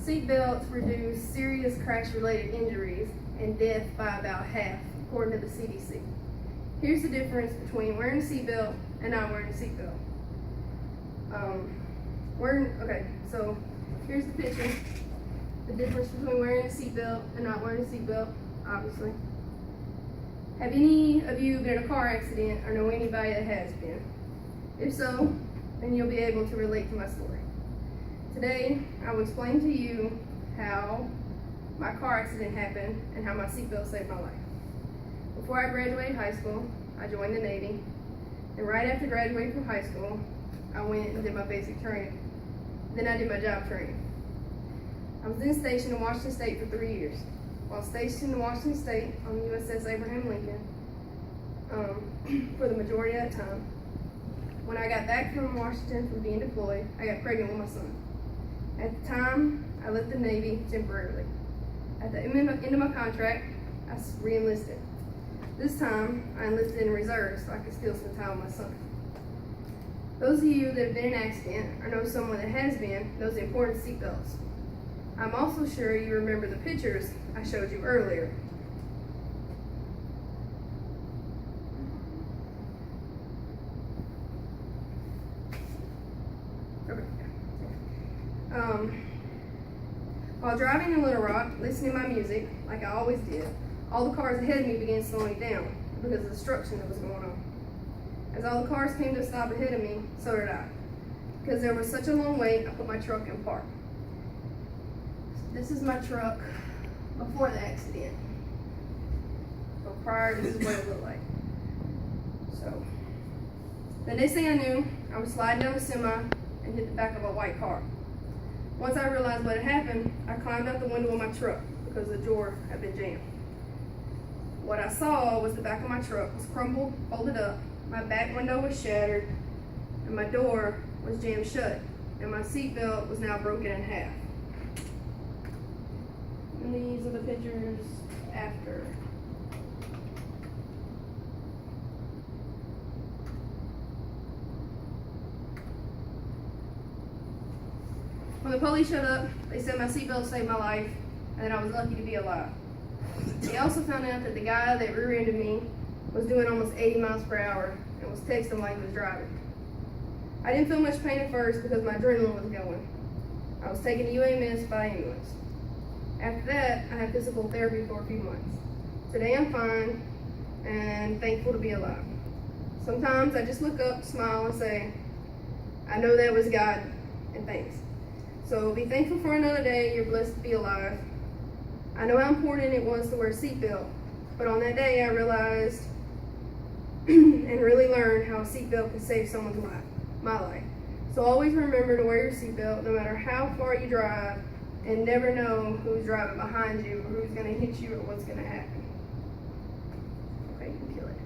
Seatbelts reduce serious crash-related injuries and death by about half, according to the CDC. Here's the difference between wearing a seatbelt and not wearing a seatbelt. So here's the picture. The difference between wearing a seatbelt and not wearing a seatbelt, obviously. Have any of you been in a car accident or know anybody that has been? If so, then you'll be able to relate to my story. Today, I will explain to you how my car accident happened and how my seatbelt saved my life. Before I graduated high school, I joined the Navy, and right after graduating from high school, I went and did my basic training. Then I did my job training. I was then stationed in Washington State for 3 years. While stationed in Washington State on the USS Abraham Lincoln for the majority of that time, when I got back from Washington from being deployed, I got pregnant with my son. At the time, I left the Navy temporarily. At the end of my contract, I re-enlisted. This time, I enlisted in reserve so I could still spend time with my son. Those of you that have been in an accident or know someone that has been knows the importance of seatbelts. I'm also sure you remember the pictures I showed you earlier. While driving in Little Rock, listening to my music, like I always did, all the cars ahead of me began slowing down because of the destruction that was going on. As all the cars came to a stop ahead of me, so did I. Because there was such a long wait, I put my truck in park. This is my truck before the accident. So prior, this is what it looked like. So, the next thing I knew, I was sliding down a semi and hit the back of a white car. Once I realized what had happened, I climbed out the window of my truck because the door had been jammed. What I saw was the back of my truck was crumbled, folded up, my back window was shattered, and my door was jammed shut, and my seatbelt was now broken in half. And these are the pictures after. When the police showed up, they said my seatbelt saved my life and that I was lucky to be alive. They also found out that the guy that rear-ended me was doing almost 80 miles per hour and was texting while he was driving. I didn't feel much pain at first because my adrenaline was going. I was taken to UAMS by ambulance. After that, I had physical therapy for a few months. Today I'm fine and thankful to be alive. Sometimes I just look up, smile, and say, I know that was God, and thanks. So be thankful for another day. You're blessed to be alive. I know how important it was to wear a seatbelt, but on that day I realized and really learned how a seatbelt can save someone's life, my life. So always remember to wear your seatbelt no matter how far you drive, and never know who's driving behind you or who's going to hit you or what's going to happen. Okay, you can kill it.